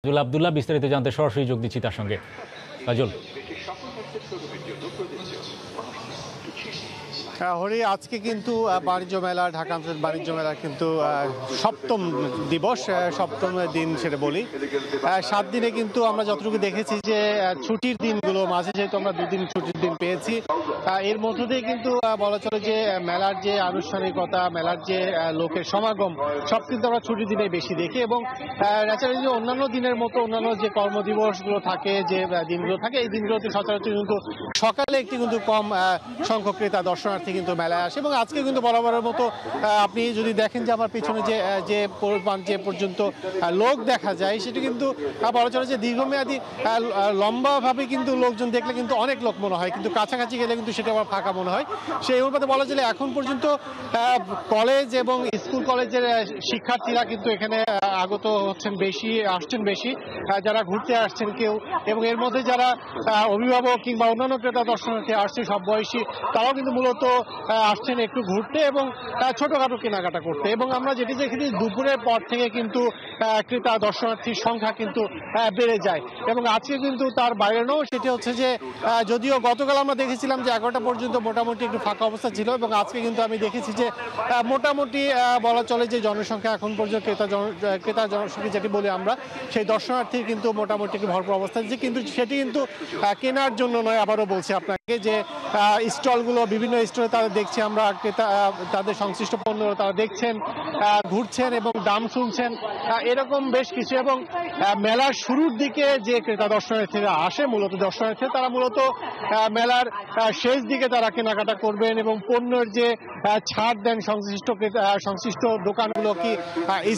কাজল আব্দুল্লাহ বিস্তারিত জানতে সরাসরি যোগ দিচ্ছি তার সঙ্গে। কাজল, হরি, আজকে কিন্তু বাণিজ্য মেলা, ঢাকা আন্তর্জাতিক বাণিজ্য মেলার কিন্তু সপ্তম দিবস, সপ্তম দিন সেটা বলি। 7 দিনে কিন্তু আমরা যতটুকু দেখেছি যে ছুটির দিনগুলো মাঝে যেহেতু আমরা 2 দিন ছুটির দিন পেয়েছি, এর মধ্য দিয়ে কিন্তু বলা চলে যে মেলার যে আনুষ্ঠানিকতা, মেলার যে লোকের সমাগম সব কিন্তু আমরা ছুটির দিনে বেশি দেখি। এবং ন্যাচারালি যে অন্যান্য দিনের মতো অন্যান্য যে কর্মদিবসগুলো থাকে, যে দিনগুলো থাকে, এই দিনগুলোতে সচরাচর কিন্তু সকালে একটি কিন্তু কম সংখ্যক ক্রেতা দর্শনার্থী কিন্তু মেলায় আসে। এবং আজকে কিন্তু বরাবরের মতো আপনি যদি দেখেন যে আমার পিছনে যে পরিমাণ যে পর্যন্ত লোক দেখা যায়, সেটা কিন্তু বলা চলে যে দীর্ঘমেয়াদী লম্বাভাবে কিন্তু লোকজন দেখলে কিন্তু অনেক লোক মনে হয়, কিন্তু কাছাকাছি গেলে কিন্তু সেটা আবার ফাঁকা মনে হয়। সেই অনুপাতে বলা চলে এখন পর্যন্ত কলেজ এবং স্কুল কলেজের শিক্ষার্থীরা কিন্তু এখানে আগত হচ্ছেন বেশি, আসছেন বেশি, যারা ঘুরতে আসছেন কেউ, এবং এর মধ্যে যারা অভিভাবক কিংবা অন্যান্য ক্রেতা দর্শনার্থী আসছে সব বয়সী, তারাও কিন্তু মূলত আসছেন একটু ঘুরতে এবং ছোটখাটো কেনাকাটা করতে। এবং আমরা যেটি দেখেছি দুপুরের পর থেকে কিন্তু ক্রেতা দর্শনার্থীর সংখ্যা কিন্তু বেড়ে যায়, এবং আজকে কিন্তু তার বাইরে নয়। সেটি হচ্ছে যে যদিও গতকাল আমরা দেখেছিলাম যে 11টা পর্যন্ত মোটামুটি একটু ফাঁকা অবস্থা ছিল, এবং আজকে কিন্তু আমি দেখেছি যে মোটামুটি বলা চলে যে জনসংখ্যা এখন পর্যন্ত ক্রেতা জনসংখ্যা যেটি বলি আমরা, সেই দর্শনার্থীর কিন্তু মোটামুটি একটু ভরপুর অবস্থা আছে। কিন্তু সেটি কিন্তু কেনার জন্য নয়, আবারও বলছি আপনাকে যে স্টলগুলো, বিভিন্ন স্টলে তাদের দেখছি আমরা, ক্রেতা তাদের সংশ্লিষ্ট পণ্য তারা দেখছেন, ঘুরছেন এবং দাম শুনছেন, এরকম বেশ কিছু। এবং মেলার শুরুর দিকে যে ক্রেতা দর্শনার্থীরা আসে, মূলত দর্শনার্থী তারা মূলত মেলার শেষ দিকে তারা কেনাকাটা করবেন এবং পণ্যের যে ছাড় দেন সংশ্লিষ্ট দোকানগুলো, কি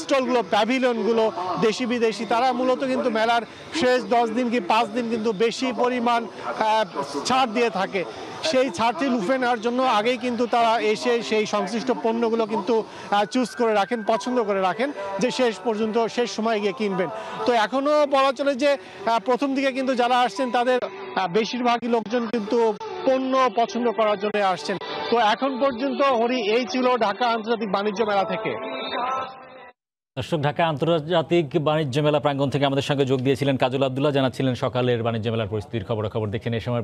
স্টলগুলো, প্যাভিলিয়নগুলো দেশি বিদেশি, তারা মূলত কিন্তু মেলার শেষ 10 দিন কি 5 দিন কিন্তু বেশি পরিমাণ ছাড় দিয়ে থাকে। সেই ছাড়টি লুফে নেওয়ার জন্য আগেই কিন্তু তারা এসে সেই সংশ্লিষ্ট পণ্যগুলো কিন্তু চুজ করে রাখেন, পছন্দ করে রাখেন, যে শেষ সময় গিয়ে কিনবেন। তো এখনো বলা চলে যে প্রথম দিকে কিন্তু যারা আসছেন তাদের বেশিরভাগই লোকজন কিন্তু পণ্য পছন্দ করার জন্য আসছেন। তো এখন পর্যন্ত হরি, এই ছিল ঢাকা আন্তর্জাতিক বাণিজ্য মেলা থেকে। দর্শক, ঢাকা আন্তর্জাতিক বাণিজ্য মেলা প্রাঙ্গণ থেকে আমাদের সঙ্গে যোগ দিয়েছিলেন কাজল আব্দুল্লাহ, জানাচ্ছিলেন সকালের বাণিজ্য মেলার পরিস্থিতির খবরাখবর। দেখেন এই সময়